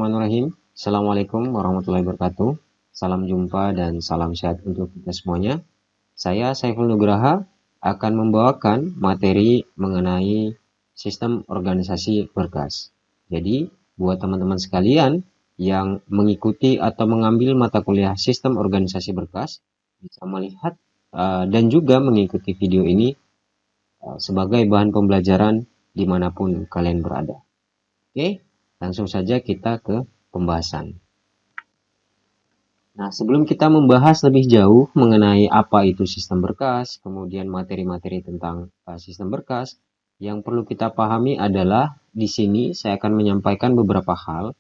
Bismillahirrahmanirrahim. Assalamualaikum warahmatullahi wabarakatuh. Salam jumpa dan salam sehat untuk kita semuanya. Saya Saiful Nugraha akan membawakan materi mengenai sistem organisasi berkas. Jadi, buat teman-teman sekalian yang mengikuti atau mengambil mata kuliah sistem organisasi berkas, bisa melihat dan juga mengikuti video ini sebagai bahan pembelajaran dimanapun kalian berada. Oke, langsung saja kita ke pembahasan. Nah, sebelum kita membahas lebih jauh mengenai apa itu sistem berkas, kemudian materi-materi tentang sistem berkas, yang perlu kita pahami adalah di sini saya akan menyampaikan beberapa hal.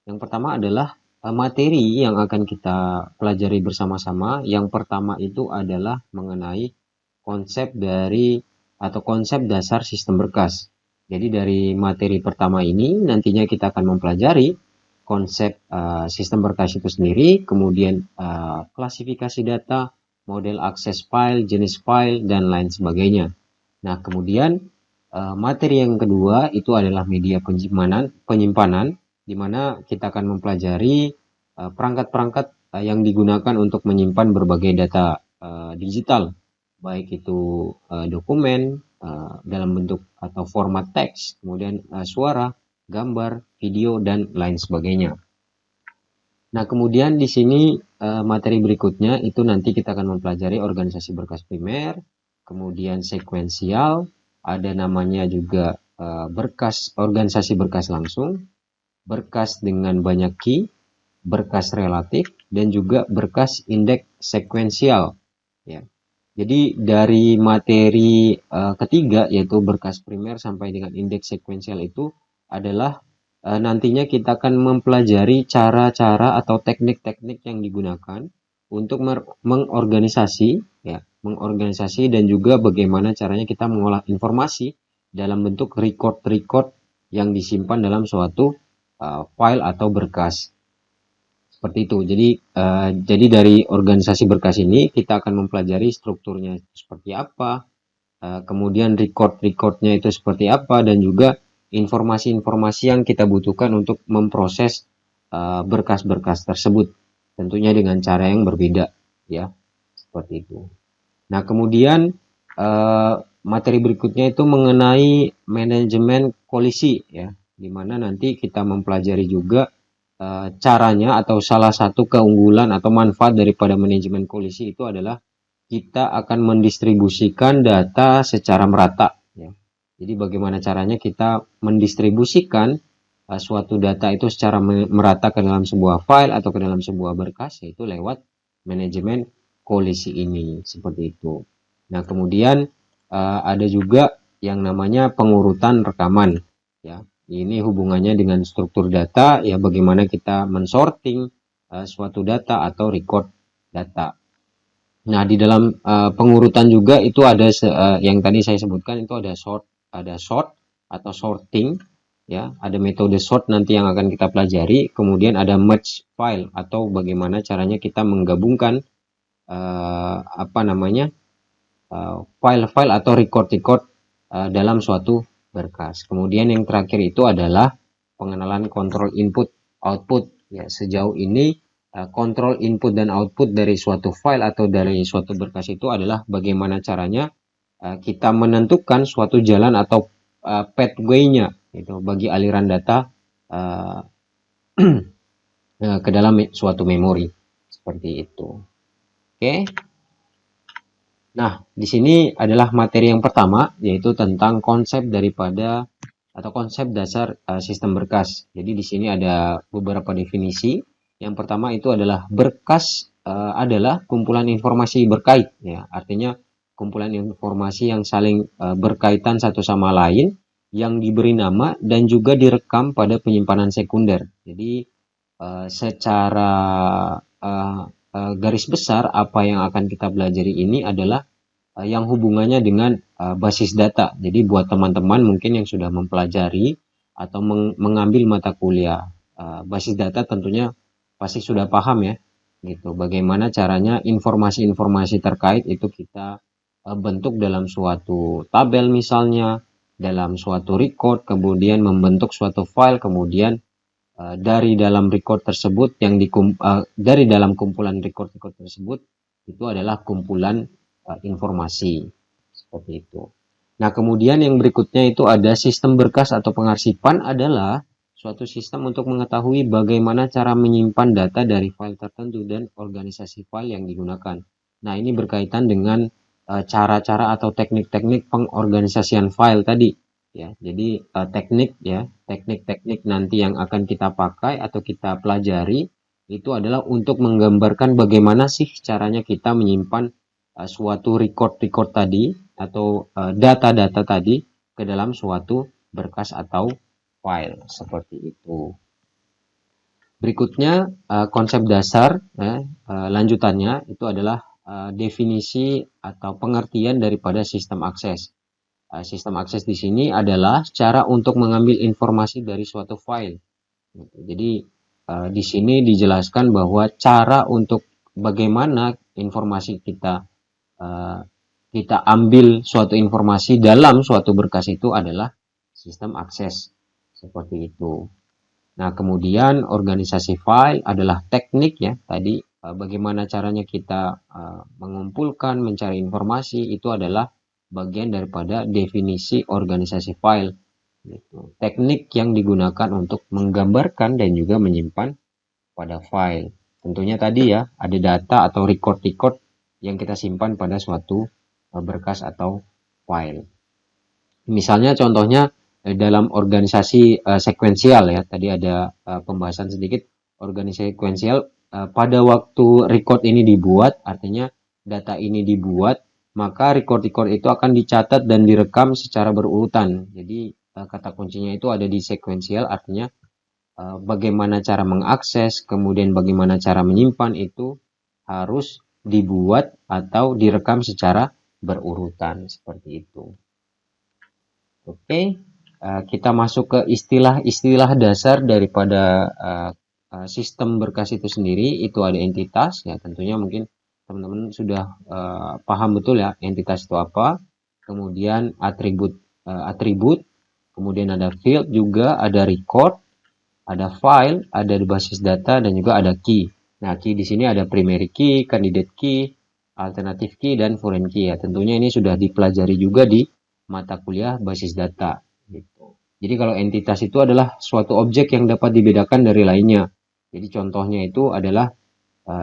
Yang pertama adalah materi yang akan kita pelajari bersama-sama. Yang pertama itu adalah mengenai konsep dari atau konsep dasar sistem berkas. Jadi dari materi pertama ini nantinya kita akan mempelajari konsep sistem berkas itu sendiri, kemudian klasifikasi data, model akses file, jenis file, dan lain sebagainya. Nah, kemudian materi yang kedua itu adalah media penyimpanan, di mana kita akan mempelajari perangkat-perangkat yang digunakan untuk menyimpan berbagai data digital, baik itu dokumen dalam bentuk atau format teks, kemudian suara, gambar, video, dan lain sebagainya. Nah, kemudian di sini materi berikutnya itu nanti kita akan mempelajari organisasi berkas primer, kemudian sekuensial, ada namanya juga berkas organisasi berkas langsung, berkas dengan banyak key, berkas relatif, dan juga berkas indeks sekuensial. Ya. Jadi dari materi ketiga yaitu berkas primer sampai dengan indeks sekuensial itu adalah nantinya kita akan mempelajari cara-cara atau teknik-teknik yang digunakan untuk mengorganisasi dan juga bagaimana caranya kita mengolah informasi dalam bentuk record-record yang disimpan dalam suatu file atau berkas. Seperti itu. Jadi dari organisasi berkas ini kita akan mempelajari strukturnya seperti apa, kemudian record-recordnya itu seperti apa, dan juga informasi-informasi yang kita butuhkan untuk memproses berkas-berkas tersebut. Tentunya dengan cara yang berbeda, ya, seperti itu. Nah, kemudian materi berikutnya itu mengenai manajemen kolisi, ya, di mana nanti kita mempelajari juga caranya atau salah satu keunggulan atau manfaat daripada manajemen kolisi itu adalah kita akan mendistribusikan data secara merata. Ya. Jadi bagaimana caranya kita mendistribusikan suatu data itu secara merata ke dalam sebuah file atau ke dalam sebuah berkas, yaitu lewat manajemen kolisi ini, seperti itu. Nah, kemudian ada juga yang namanya pengurutan rekaman. Ya. Ini hubungannya dengan struktur data, ya bagaimana kita mensorting suatu data atau record data. Nah, di dalam pengurutan juga itu ada yang tadi saya sebutkan itu ada sort atau sorting, ya. Ada metode sort nanti yang akan kita pelajari. Kemudian ada merge file atau bagaimana caranya kita menggabungkan file-file atau record-record dalam suatu berkas. Kemudian yang terakhir itu adalah pengenalan kontrol input output. Ya, sejauh ini kontrol input dan output dari suatu file atau dari suatu berkas itu adalah bagaimana caranya kita menentukan suatu jalan atau pathway-nya itu bagi aliran data ke dalam suatu memori. Seperti itu. Oke. Nah, di sini adalah materi yang pertama, yaitu tentang konsep daripada atau konsep dasar sistem berkas. Jadi di sini ada beberapa definisi. Yang pertama itu adalah berkas adalah kumpulan informasi berkait. Ya, artinya kumpulan informasi yang saling berkaitan satu sama lain, yang diberi nama dan juga direkam pada penyimpanan sekunder. Jadi secara garis besar apa yang akan kita pelajari ini adalah yang hubungannya dengan basis data. Jadi buat teman-teman mungkin yang sudah mempelajari atau mengambil mata kuliah basis data tentunya pasti sudah paham, ya, gitu. Bagaimana caranya informasi-informasi terkait itu kita bentuk dalam suatu tabel misalnya, dalam suatu record, kemudian membentuk suatu file, kemudian dari dalam record tersebut dari dalam kumpulan record-record tersebut itu adalah kumpulan informasi seperti itu. Nah, kemudian yang berikutnya itu ada sistem berkas atau pengarsipan adalah suatu sistem untuk mengetahui bagaimana cara menyimpan data dari file tertentu dan organisasi file yang digunakan. Nah, ini berkaitan dengan cara-cara atau teknik-teknik pengorganisasian file tadi. Ya, jadi teknik-teknik nanti yang akan kita pakai atau kita pelajari itu adalah untuk menggambarkan bagaimana sih caranya kita menyimpan suatu record-record tadi atau data-data tadi ke dalam suatu berkas atau file seperti itu. Berikutnya konsep dasar lanjutannya itu adalah definisi atau pengertian daripada sistem akses. Sistem akses di sini adalah cara untuk mengambil informasi dari suatu file. Jadi di sini dijelaskan bahwa cara untuk bagaimana informasi kita ambil suatu informasi dalam suatu berkas itu adalah sistem akses seperti itu. Nah, kemudian organisasi file adalah teknik ya tadi bagaimana caranya kita mengumpulkan, mencari informasi itu adalah bagian daripada definisi organisasi file. Gitu. Teknik yang digunakan untuk menggambarkan dan juga menyimpan pada file. Tentunya tadi ya ada data atau record-record yang kita simpan pada suatu berkas atau file. Misalnya contohnya dalam organisasi sekuensial ya, tadi ada pembahasan sedikit organisasi sekuensial pada waktu record ini dibuat, artinya data ini dibuat, maka record-record itu akan dicatat dan direkam secara berurutan. Jadi kata kuncinya itu ada di sekuensial, artinya bagaimana cara mengakses, kemudian bagaimana cara menyimpan itu harus dibuat atau direkam secara berurutan seperti itu. Oke, kita masuk ke istilah-istilah dasar daripada sistem berkas itu sendiri. Itu ada entitas, ya tentunya mungkin teman-teman sudah paham betul ya entitas itu apa. Kemudian atribut, kemudian ada field juga, ada record, ada file, ada basis data dan juga ada key. Nah, key di sini ada primary key, candidate key, alternative key dan foreign key ya. Tentunya ini sudah dipelajari juga di mata kuliah basis data gitu. Jadi kalau entitas itu adalah suatu objek yang dapat dibedakan dari lainnya. Jadi contohnya itu adalah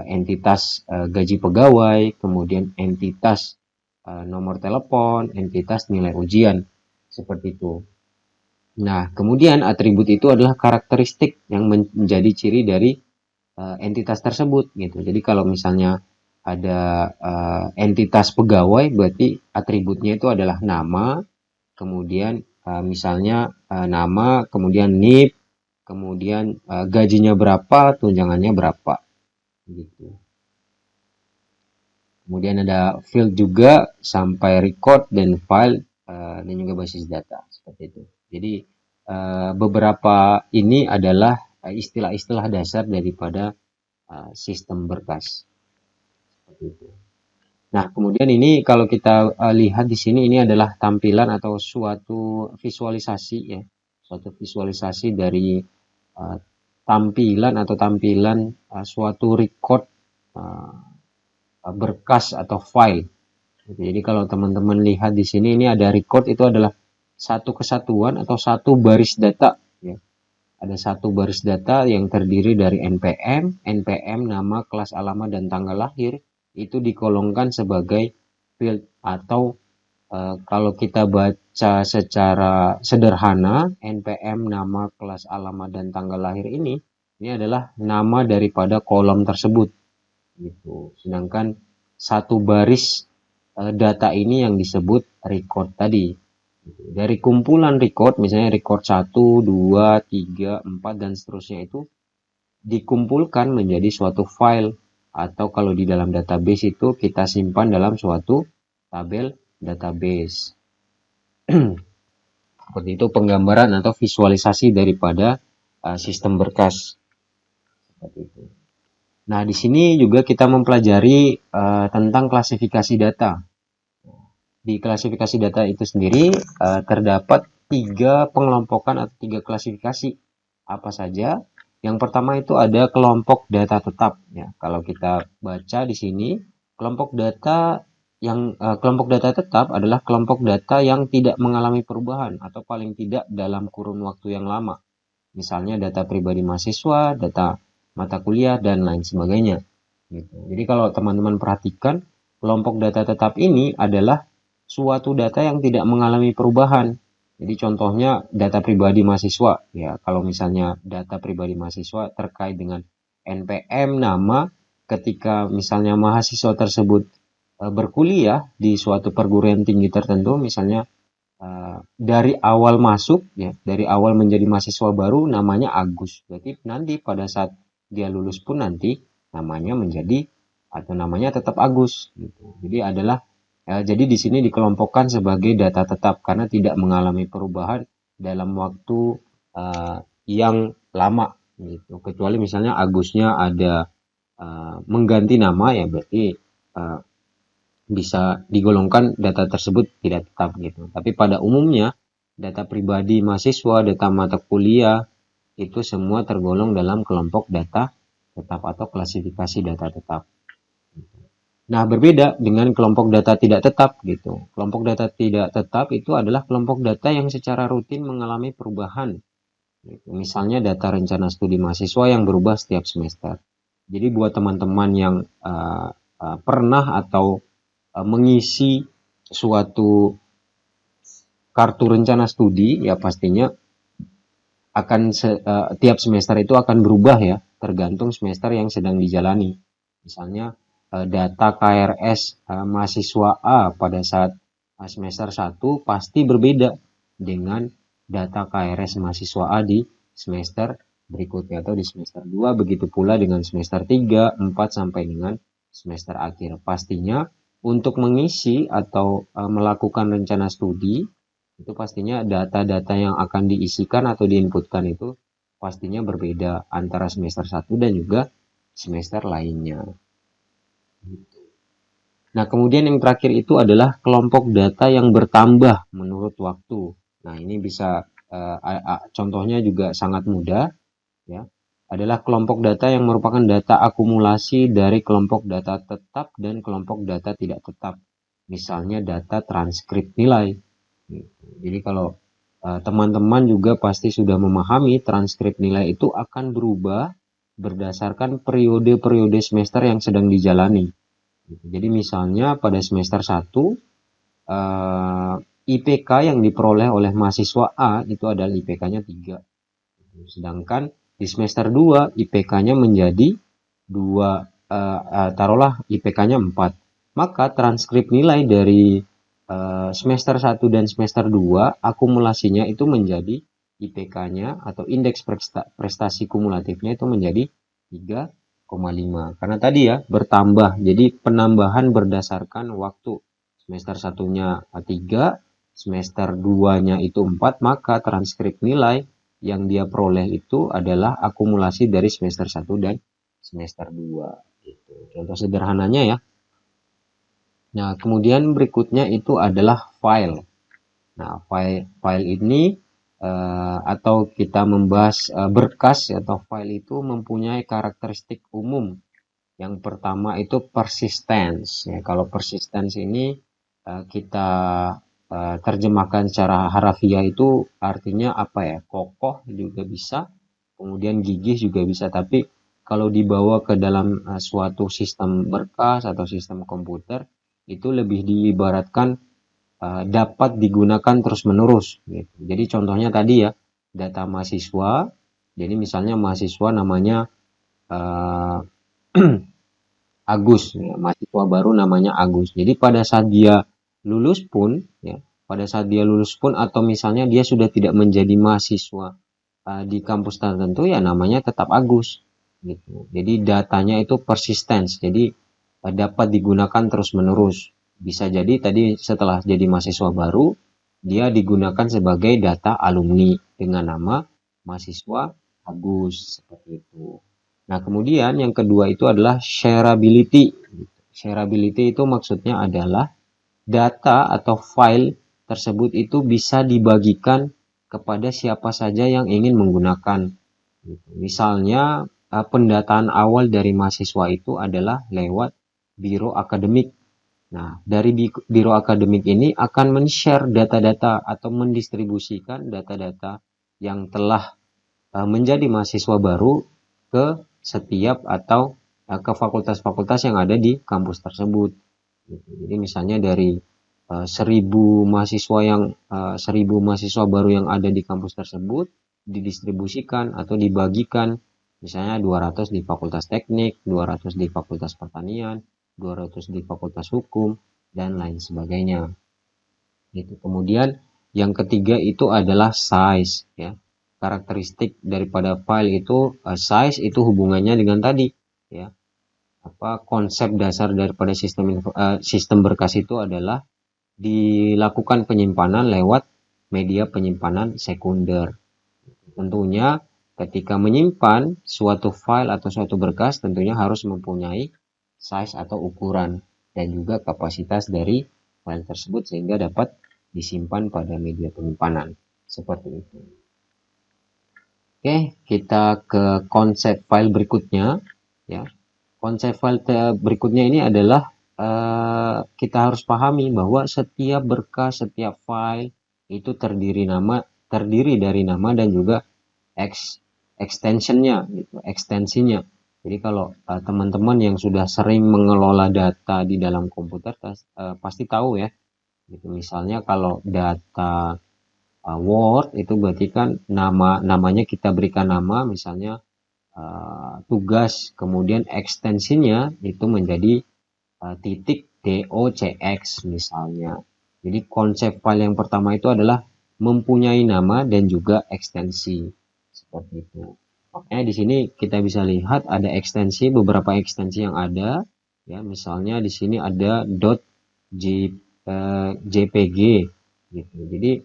entitas gaji pegawai, kemudian entitas nomor telepon, entitas nilai ujian seperti itu. Nah, kemudian atribut itu adalah karakteristik yang menjadi ciri dari entitas tersebut gitu. Jadi kalau misalnya ada entitas pegawai, berarti atributnya itu adalah nama, kemudian misalnya nama, kemudian NIP, kemudian gajinya berapa, tunjangannya berapa gitu. Kemudian ada field juga sampai record dan file dan juga basis data seperti itu. Jadi beberapa ini adalah istilah-istilah dasar daripada sistem berkas. Seperti itu. Nah, kemudian ini kalau kita lihat di sini ini adalah tampilan atau suatu visualisasi ya, suatu visualisasi dari tampilan suatu record berkas atau file. Jadi kalau teman-teman lihat di sini ini ada record itu adalah satu kesatuan atau satu baris data ya. Ada satu baris data yang terdiri dari NPM nama, kelas, alamat dan tanggal lahir itu dikolongkan sebagai field atau kalau kita baca secara sederhana NPM nama, kelas, alamat dan tanggal lahir ini adalah nama daripada kolom tersebut gitu. Sedangkan satu baris data ini yang disebut record tadi. Dari kumpulan record, misalnya record 1, 2, 3, 4, dan seterusnya itu dikumpulkan menjadi suatu file. Atau kalau di dalam database itu kita simpan dalam suatu tabel database. Seperti itu penggambaran atau visualisasi daripada sistem berkas. Seperti itu. Nah, di sini juga kita mempelajari tentang klasifikasi data. Di klasifikasi data itu sendiri terdapat 3 pengelompokan atau 3 klasifikasi. Apa saja? Yang pertama itu ada kelompok data tetap ya. Kalau kita baca di sini, kelompok data tetap adalah kelompok data yang tidak mengalami perubahan atau paling tidak dalam kurun waktu yang lama. Misalnya data pribadi mahasiswa, data mata kuliah, dan lain sebagainya. Gitu. Jadi kalau teman-teman perhatikan, kelompok data tetap ini adalah suatu data yang tidak mengalami perubahan. Jadi contohnya data pribadi mahasiswa. Ya, kalau misalnya data pribadi mahasiswa terkait dengan NPM, nama, ketika misalnya mahasiswa tersebut berkuliah di suatu perguruan tinggi tertentu, misalnya dari awal masuk ya, dari awal menjadi mahasiswa baru namanya Agus. Berarti nanti pada saat dia lulus pun nanti namanya menjadi atau namanya tetap Agus gitu. Jadi di sini dikelompokkan sebagai data tetap karena tidak mengalami perubahan dalam waktu yang lama gitu. Kecuali misalnya Agusnya ada mengganti nama ya, berarti bisa digolongkan data tersebut tidak tetap gitu. Tapi pada umumnya data pribadi mahasiswa, data mata kuliah itu semua tergolong dalam kelompok data tetap atau klasifikasi data tetap. Nah, berbeda dengan kelompok data tidak tetap gitu. Kelompok data tidak tetap itu adalah kelompok data yang secara rutin mengalami perubahan. Gitu. Misalnya data rencana studi mahasiswa yang berubah setiap semester. Jadi buat teman-teman yang pernah atau mengisi suatu kartu rencana studi ya pastinya akan tiap semester itu akan berubah ya tergantung semester yang sedang dijalani. Misalnya data KRS mahasiswa A pada saat semester 1 pasti berbeda dengan data KRS mahasiswa A di semester berikutnya atau di semester 2, begitu pula dengan semester 3, 4 sampai dengan semester akhir. Pastinya untuk mengisi atau melakukan rencana studi itu pastinya data-data yang akan diisikan atau diinputkan itu pastinya berbeda antara semester 1 dan juga semester lainnya. Nah, kemudian yang terakhir itu adalah kelompok data yang bertambah menurut waktu. Nah, ini bisa contohnya juga sangat mudah ya. Adalah kelompok data yang merupakan data akumulasi dari kelompok data tetap dan kelompok data tidak tetap. Misalnya data transkrip nilai. Jadi kalau teman-teman juga pasti sudah memahami transkrip nilai itu akan berubah berdasarkan periode-periode semester yang sedang dijalani. Jadi misalnya pada semester 1 IPK yang diperoleh oleh mahasiswa A itu adalah IPK-nya 3. Sedangkan di semester 2 IPK-nya menjadi 2, taruhlah IPK-nya 4. Maka transkrip nilai dari semester 1 dan semester 2 akumulasinya itu menjadi IPK-nya atau indeks prestasi kumulatifnya itu menjadi 3,5. Karena tadi ya bertambah. Jadi penambahan berdasarkan waktu. Semester 1-nya 3, semester 2-nya itu 4, maka transkrip nilai yang dia peroleh itu adalah akumulasi dari semester 1 dan semester 2. Gitu. Contoh sederhananya ya. Nah, kemudian berikutnya itu adalah file. Nah, file ini atau kita membahas berkas atau file itu mempunyai karakteristik umum. Yang pertama itu persistence. Ya, kalau persistence ini kita terjemahkan secara harafiah itu artinya apa ya? Kokoh juga bisa, kemudian gigih juga bisa. Tapi kalau dibawa ke dalam suatu sistem berkas atau sistem komputer itu lebih diibaratkan dapat digunakan terus-menerus. Gitu. Jadi contohnya tadi ya, data mahasiswa. Jadi misalnya mahasiswa namanya Agus, ya, mahasiswa baru namanya Agus. Jadi pada saat dia lulus pun, ya, atau misalnya dia sudah tidak menjadi mahasiswa di kampus tertentu, ya namanya tetap Agus. Gitu. Jadi datanya itu persistence. Jadi dapat digunakan terus-menerus. Bisa jadi tadi setelah jadi mahasiswa baru, dia digunakan sebagai data alumni dengan nama mahasiswa Agus, seperti itu. Nah, kemudian yang kedua itu adalah shareability. Shareability itu maksudnya adalah data atau file tersebut itu bisa dibagikan kepada siapa saja yang ingin menggunakan. Gitu. Misalnya pendataan awal dari mahasiswa itu adalah lewat biro akademik. Nah, dari biro akademik ini akan men-share data-data atau mendistribusikan data-data yang telah menjadi mahasiswa baru ke setiap atau ke fakultas-fakultas yang ada di kampus tersebut. Jadi misalnya dari 1.000 mahasiswa baru yang ada di kampus tersebut didistribusikan atau dibagikan, misalnya 200 di Fakultas Teknik, 200 di Fakultas Pertanian, 200 di Fakultas Hukum, dan lain sebagainya. Itu. Kemudian yang ketiga itu adalah size, ya. Karakteristik daripada file itu size itu hubungannya dengan tadi, ya. Konsep dasar daripada sistem berkas itu adalah dilakukan penyimpanan lewat media penyimpanan sekunder. Tentunya ketika menyimpan suatu file atau suatu berkas tentunya harus mempunyai size atau ukuran dan juga kapasitas dari file tersebut sehingga dapat disimpan pada media penyimpanan. Seperti itu. Oke, kita ke konsep file berikutnya, ya. Konsep file berikutnya ini adalah kita harus pahami bahwa setiap berkas, setiap file itu terdiri dari nama dan juga extensionnya, gitu, ekstensinya. Jadi kalau teman-teman yang sudah sering mengelola data di dalam komputer pasti tahu ya. Gitu. Misalnya kalau data Word itu berarti kan namanya kita berikan nama, misalnya tugas, kemudian ekstensinya itu menjadi titik docx misalnya. Jadi konsep file yang pertama itu adalah mempunyai nama dan juga ekstensi seperti itu. Makanya di sini kita bisa lihat ada beberapa ekstensi yang ada, ya. Misalnya di sini ada .jpg gitu. Jadi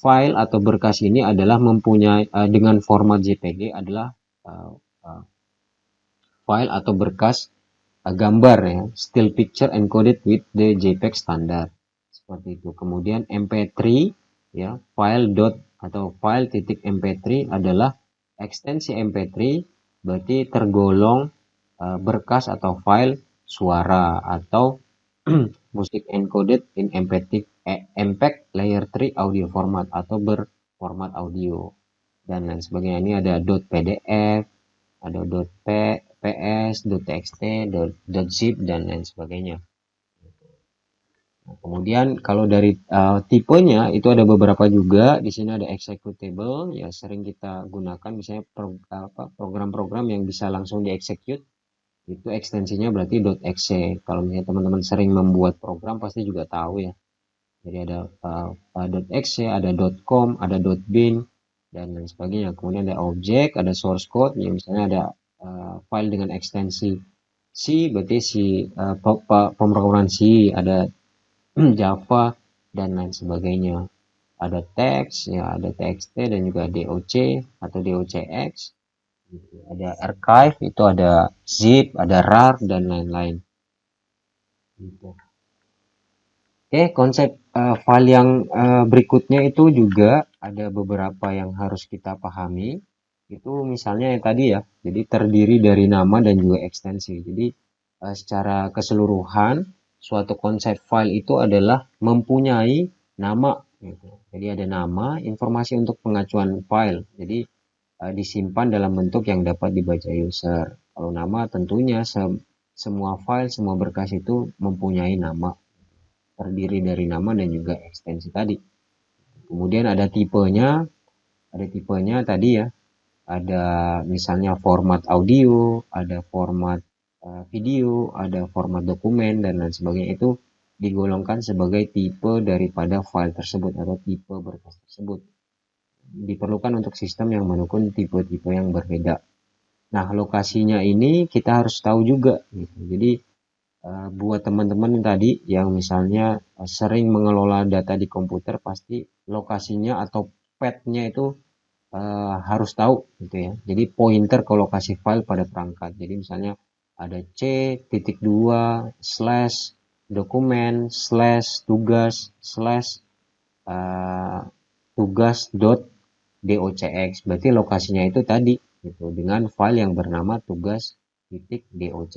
file atau berkas ini adalah mempunyai dengan format JPG adalah uh, uh, file atau berkas gambar, ya, still picture encoded with the JPEG standard seperti itu. Kemudian MP3, ya, file titik MP3 adalah ekstensi MP3 berarti tergolong berkas atau file suara atau musik encoded in MPEG layer 3 audio format atau berformat audio dan lain sebagainya. Ini ada .pdf, ada .ps, .txt, .zip dan lain sebagainya. Nah, kemudian kalau dari tipenya itu ada beberapa juga. Di sini ada executable, ya sering kita gunakan misalnya program-program yang bisa langsung dieksekut. Itu ekstensinya berarti .exe. Kalau misalnya teman-teman sering membuat program pasti juga tahu ya. Jadi ada .exe, ada .com, ada .bin dan lain sebagainya. Kemudian ada objek, ada source code, ya misalnya ada file dengan ekstensi C, berarti pemrograman C, ada Java dan lain sebagainya. Ada teks, ya ada txt dan juga doc atau docx. Ada archive, itu ada zip, ada rar dan lain-lain. Gitu. Oke, konsep file yang berikutnya itu juga ada beberapa yang harus kita pahami. Itu misalnya yang tadi ya, jadi terdiri dari nama dan juga ekstensi. Jadi secara keseluruhan suatu konsep file itu adalah mempunyai nama. Gitu. Jadi ada nama, informasi untuk pengacuan file. Jadi disimpan dalam bentuk yang dapat dibaca user. Kalau nama tentunya semua file, semua berkas itu mempunyai nama, terdiri dari nama dan juga ekstensi tadi. Kemudian ada tipenya tadi ya, ada misalnya format audio, ada format video, ada format dokumen dan lain sebagainya. Itu digolongkan sebagai tipe daripada file tersebut atau tipe berkas tersebut. Diperlukan untuk sistem yang mendukung tipe-tipe yang berbeda. Nah, lokasinya ini kita harus tahu juga gitu. Jadi buat teman-teman tadi yang misalnya sering mengelola data di komputer pasti lokasinya atau path-nya itu harus tahu gitu ya. Jadi pointer ke lokasi file pada perangkat. Jadi misalnya ada c.2/dokumen/ tugas/ tugas .docx, berarti lokasinya itu tadi gitu, dengan file yang bernama tugas.docx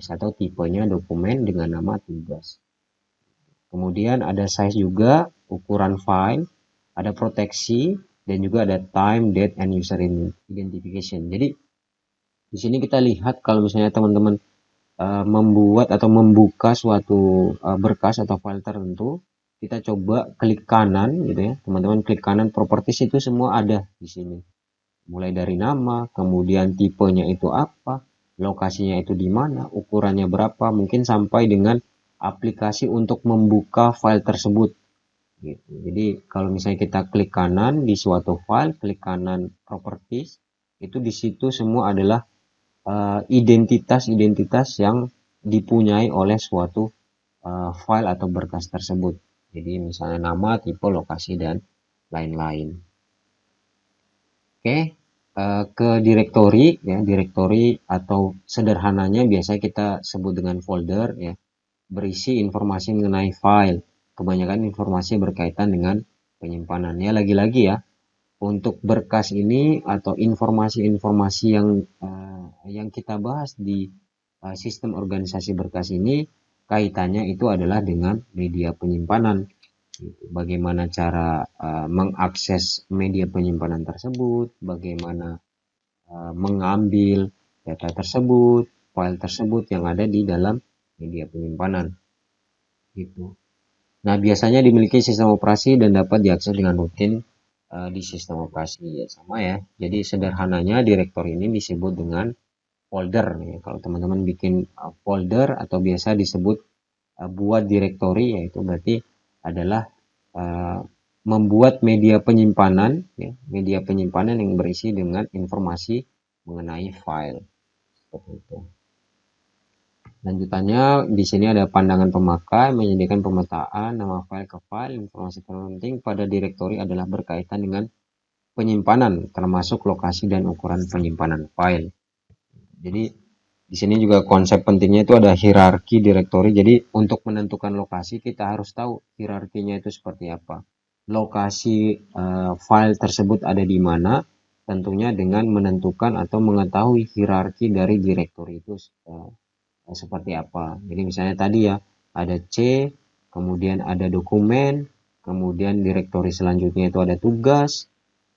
atau tipenya dokumen dengan nama tugas. Kemudian ada size juga, ukuran file, ada proteksi, dan juga ada time, date, and user identification. Jadi di sini kita lihat kalau misalnya teman-teman membuat atau membuka suatu berkas atau file tertentu, kita coba klik kanan gitu ya, teman-teman klik kanan properties, itu semua ada di sini. Mulai dari nama, kemudian tipenya itu apa, lokasinya itu di mana, ukurannya berapa, mungkin sampai dengan aplikasi untuk membuka file tersebut. Gitu. Jadi kalau misalnya kita klik kanan di suatu file, klik kanan properties, itu di situ semua adalah identitas-identitas yang dipunyai oleh suatu file atau berkas tersebut. Jadi misalnya nama, tipe, lokasi, dan lain-lain. Oke, ke direktori ya, direktori atau sederhananya biasanya kita sebut dengan folder ya, berisi informasi mengenai file. Kebanyakan informasi berkaitan dengan penyimpanan. Ya lagi-lagi ya, untuk berkas ini atau informasi-informasi yang kita bahas di sistem organisasi berkas ini, kaitannya itu adalah dengan media penyimpanan. Bagaimana cara mengakses media penyimpanan tersebut, bagaimana mengambil data tersebut, file tersebut yang ada di dalam media penyimpanan. Gitu. Nah, biasanya dimiliki sistem operasi dan dapat diakses dengan rutin di sistem operasi ya, sama ya. Jadi sederhananya direktori ini disebut dengan folder ya. Kalau teman-teman bikin folder atau biasa disebut buat direktori, yaitu berarti adalah membuat media penyimpanan ya, media penyimpanan yang berisi dengan informasi mengenai file seperti itu. Lanjutannya di sini ada pandangan pemakai, menyediakan pemetaan nama file ke file. Informasi terpenting pada direktori adalah berkaitan dengan penyimpanan, termasuk lokasi dan ukuran penyimpanan file. Jadi di sini juga konsep pentingnya itu ada hierarki direktori. Jadi untuk menentukan lokasi kita harus tahu hierarkinya itu seperti apa. Lokasi file tersebut ada di mana, tentunya dengan menentukan atau mengetahui hierarki dari direktori itu seperti apa. Jadi misalnya tadi ya, ada C, kemudian ada dokumen, kemudian direktori selanjutnya itu ada tugas,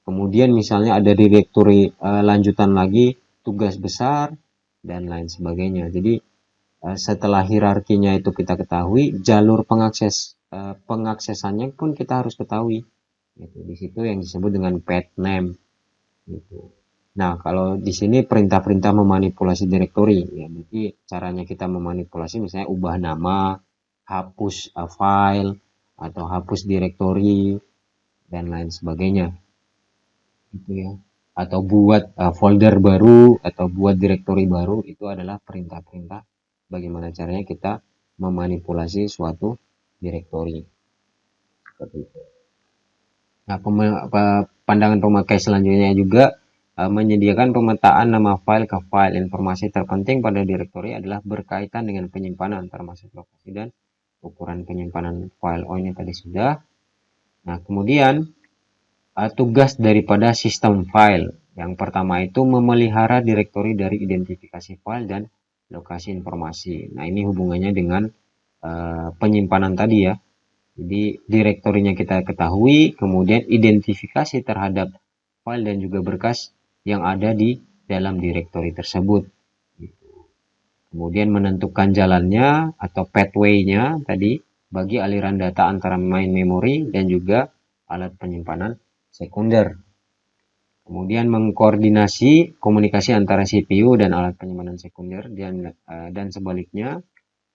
kemudian misalnya ada direktori lanjutan lagi tugas besar, dan lain sebagainya. Jadi setelah hierarkinya itu kita ketahui, jalur pengaksesannya pun kita harus ketahui. Gitu. Di situ yang disebut dengan path name. Gitu. Nah, kalau di sini perintah-perintah memanipulasi direktori, ya berarti caranya kita memanipulasi misalnya ubah nama, hapus file, atau hapus direktori, dan lain sebagainya. Gitu ya. Atau buat folder baru, atau buat direktori baru, itu adalah perintah-perintah bagaimana caranya kita memanipulasi suatu direktori. Seperti itu. Nah, pandangan pemakai selanjutnya juga menyediakan pemetaan nama file ke file. Informasi terpenting pada direktori adalah berkaitan dengan penyimpanan, termasuk lokasi dan ukuran penyimpanan file. Oh, ini tadi sudah. Nah, kemudian tugas daripada sistem file. Yang pertama itu memelihara direktori dari identifikasi file dan lokasi informasi. Nah, ini hubungannya dengan penyimpanan tadi ya. Jadi direktorinya kita ketahui, kemudian identifikasi terhadap file dan juga berkas yang ada di dalam direktori tersebut. Kemudian menentukan jalannya atau pathway-nya tadi bagi aliran data antara main memory dan juga alat penyimpanan sekunder. Kemudian mengkoordinasi komunikasi antara CPU dan alat penyimpanan sekunder dan sebaliknya.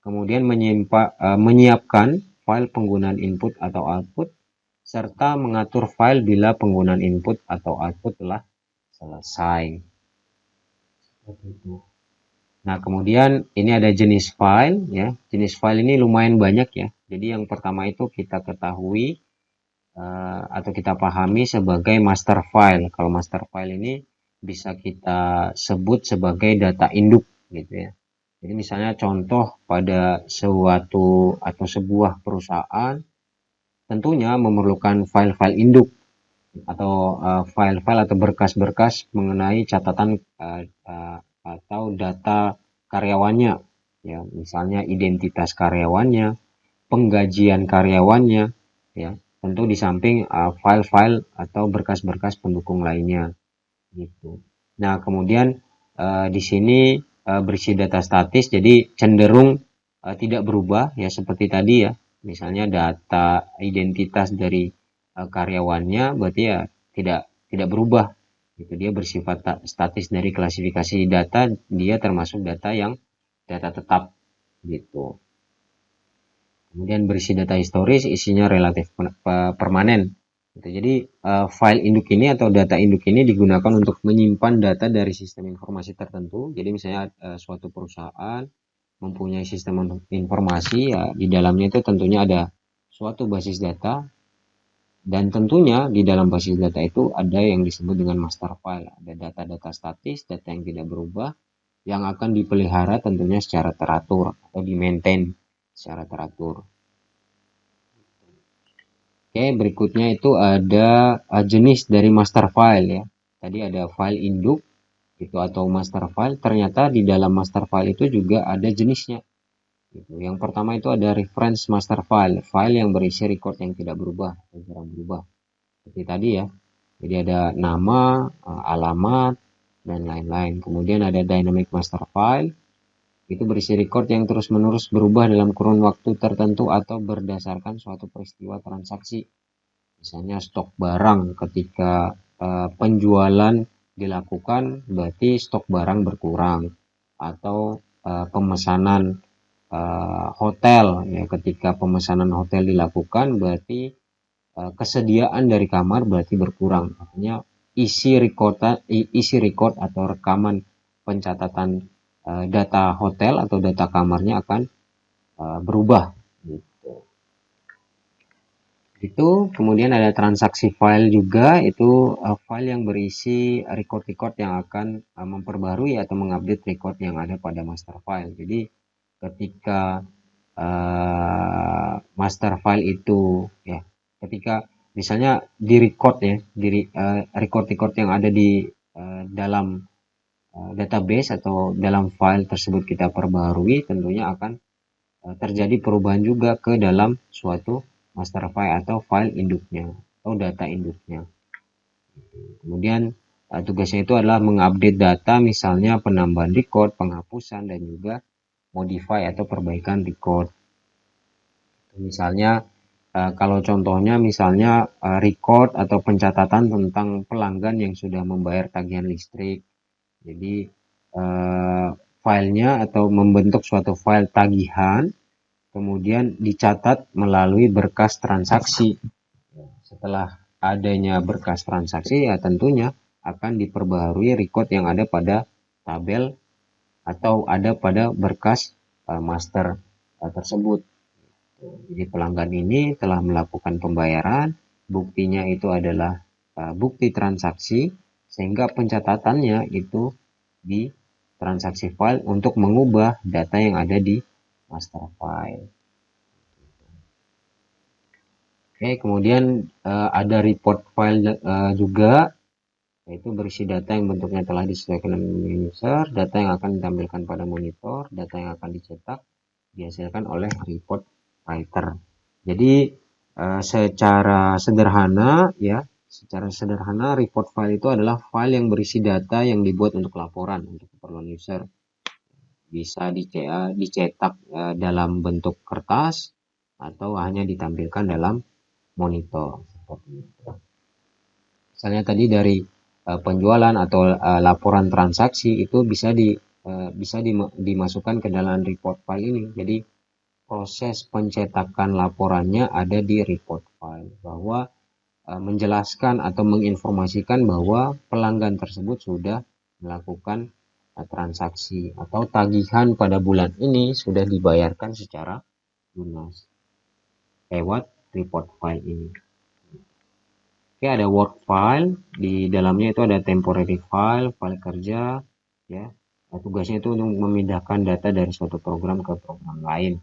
Kemudian menyiapkan file penggunaan input atau output, serta mengatur file bila penggunaan input atau output telah selesai. Nah, kemudian ini ada jenis file ya. Jenis file ini lumayan banyak ya. Jadi yang pertama itu kita ketahui atau kita pahami sebagai master file. Kalau master file ini bisa kita sebut sebagai data induk gitu ya. Jadi misalnya contoh pada suatu atau sebuah perusahaan tentunya memerlukan file-file induk atau file-file atau berkas-berkas mengenai catatan atau data karyawannya, ya, misalnya identitas karyawannya, penggajian karyawannya, ya, tentu di samping file-file atau berkas-berkas pendukung lainnya, gitu. Nah, kemudian di sini berisi data statis, jadi cenderung tidak berubah, ya, seperti tadi, ya. Misalnya data identitas dari karyawannya, berarti ya tidak tidak berubah. Gitu. Dia bersifat statis. Dari klasifikasi data, dia termasuk data yang data tetap, gitu. Kemudian berisi data historis, isinya relatif permanen. Gitu. Jadi file induk ini atau data induk ini digunakan untuk menyimpan data dari sistem informasi tertentu. Jadi misalnya suatu perusahaan mempunyai sistem informasi, ya, di dalamnya itu tentunya ada suatu basis data, dan tentunya di dalam basis data itu ada yang disebut dengan master file. Ada data-data statis, data yang tidak berubah, yang akan dipelihara tentunya secara teratur atau di-maintain secara teratur. Oke, berikutnya itu ada jenis dari master file, ya. Tadi ada file induk itu atau master file. Ternyata di dalam master file itu juga ada jenisnya. Gitu. Yang pertama itu ada reference master file, file yang berisi record yang tidak berubah atau jarang berubah. Seperti tadi, ya. Jadi ada nama, alamat, dan lain-lain. Kemudian ada dynamic master file, itu berisi record yang terus-menerus berubah dalam kurun waktu tertentu atau berdasarkan suatu peristiwa transaksi. Misalnya stok barang, ketika penjualan dilakukan berarti stok barang berkurang, atau pemesanan hotel, ya, ketika pemesanan hotel dilakukan berarti kesediaan dari kamar berarti berkurang. Artinya isi record atau rekaman pencatatan data hotel atau data kamarnya akan berubah, gitu. Itu kemudian ada transaksi file juga, itu file yang berisi record-record yang akan memperbarui atau mengupdate record yang ada pada master file. Jadi ketika master file itu, ya, ketika misalnya di record, ya, di record-record yang ada di dalam database atau dalam file tersebut kita perbarui, tentunya akan terjadi perubahan juga ke dalam suatu master file atau file induknya atau data induknya. Kemudian tugasnya itu adalah mengupdate data, misalnya penambahan record, penghapusan, dan juga modify atau perbaikan record. Misalnya kalau contohnya misalnya record atau pencatatan tentang pelanggan yang sudah membayar tagihan listrik. Jadi filenya atau membentuk suatu file tagihan, kemudian dicatat melalui berkas transaksi. Setelah adanya berkas transaksi, ya tentunya akan diperbaharui record yang ada pada tabel atau ada pada berkas master tersebut. Jadi pelanggan ini telah melakukan pembayaran, buktinya itu adalah bukti transaksi, sehingga pencatatannya itu di transaksi file untuk mengubah data yang ada di master file. Oke, kemudian ada report file juga, yaitu berisi data yang bentuknya telah disesuaikan dengan user, data yang akan ditampilkan pada monitor, data yang akan dicetak, dihasilkan oleh report writer. Jadi secara sederhana, ya, secara sederhana report file itu adalah file yang berisi data yang dibuat untuk laporan untuk keperluan user. Bisa dicetak dalam bentuk kertas atau hanya ditampilkan dalam monitor. Misalnya tadi dari penjualan atau laporan transaksi itu bisa dimasukkan ke dalam report file ini. Jadi proses pencetakan laporannya ada di report file, bahwa menjelaskan atau menginformasikan bahwa pelanggan tersebut sudah melakukan transaksi atau tagihan pada bulan ini sudah dibayarkan secara lunas lewat report file ini. Oke, ada work file, di dalamnya itu ada temporary file, file kerja, ya. Nah, tugasnya itu untuk memindahkan data dari suatu program ke program lain.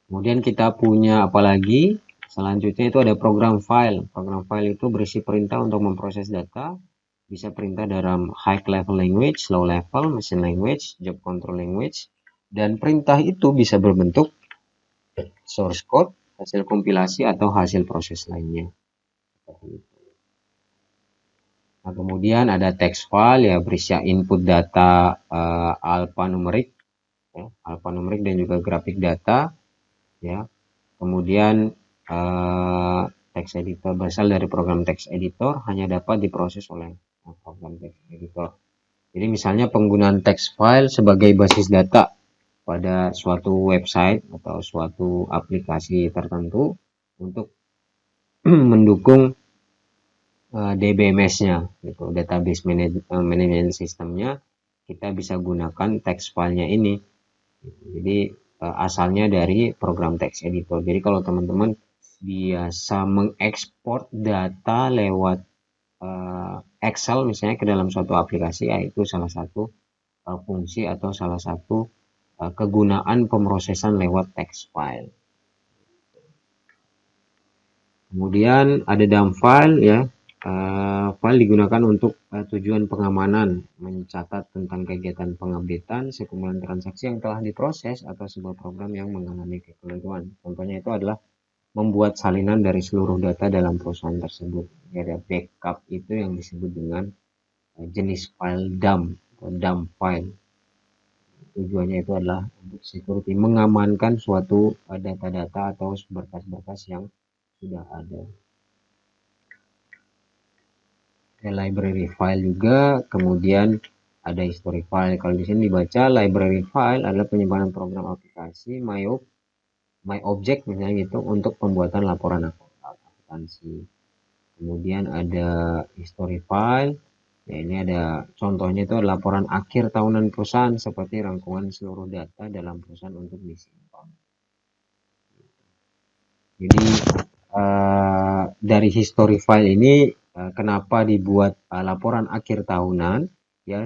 Kemudian kita punya apa lagi? Selanjutnya itu ada program file. Program file itu berisi perintah untuk memproses data. Bisa perintah dalam high level language, low level, machine language, job control language. Dan perintah itu bisa berbentuk source code, hasil kompilasi, atau hasil proses lainnya. Nah, kemudian ada text file ya berisi input data alphanumerik, ya, alphanumerik dan juga grafik data, ya. Kemudian text editor berasal dari program text editor hanya dapat diproses oleh program text editor. Jadi misalnya penggunaan text file sebagai basis data pada suatu website atau suatu aplikasi tertentu untuk mendukung DBMS-nya, gitu, database management systemnya, kita bisa gunakan text filenya ini. Jadi asalnya dari program text editor. Jadi kalau teman-teman biasa mengekspor data lewat Excel misalnya ke dalam suatu aplikasi, yaitu salah satu fungsi atau salah satu kegunaan pemrosesan lewat text file. Kemudian ada dump file ya. File digunakan untuk tujuan pengamanan, mencatat tentang kegiatan pengupdatean, sekumpulan transaksi yang telah diproses atau sebuah program yang mengalami kekeliruan. Contohnya itu adalah membuat salinan dari seluruh data dalam perusahaan tersebut. Jadi ada backup itu yang disebut dengan jenis file dump atau dump file. Tujuannya itu adalah untuk security, mengamankan suatu data-data atau berkas-berkas yang sudah ada. Library file juga, kemudian ada history file. Kalau di sini dibaca library file adalah penyimpanan program aplikasi my object misalnya gitu untuk pembuatan laporan akuntansi. Kemudian ada history file. Ya, ini ada contohnya itu laporan akhir tahunan perusahaan seperti rangkuman seluruh data dalam perusahaan untuk disimpan. Jadi dari history file ini kenapa dibuat laporan akhir tahunan ya,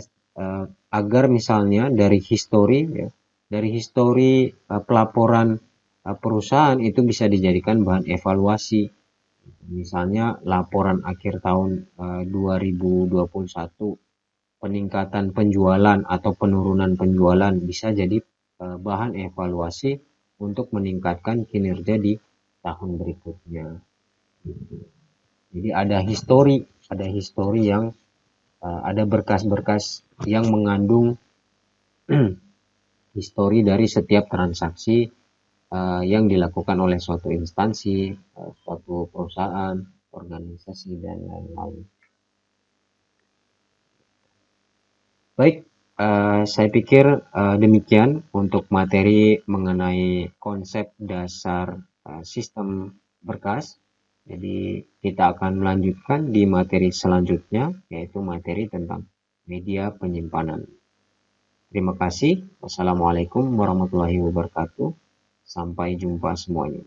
agar misalnya dari history ya, dari history pelaporan perusahaan itu bisa dijadikan bahan evaluasi. Misalnya laporan akhir tahun 2021 peningkatan penjualan atau penurunan penjualan bisa jadi bahan evaluasi untuk meningkatkan kinerja di tahun berikutnya. Jadi ada histori yang ada berkas-berkas yang mengandung histori dari setiap transaksi yang dilakukan oleh suatu instansi, suatu perusahaan, organisasi, dan lain-lain. Baik, saya pikir demikian untuk materi mengenai konsep dasar sistem berkas. Jadi kita akan melanjutkan di materi selanjutnya, yaitu materi tentang media penyimpanan. Terima kasih. Wassalamualaikum warahmatullahi wabarakatuh. Sampai jumpa semuanya.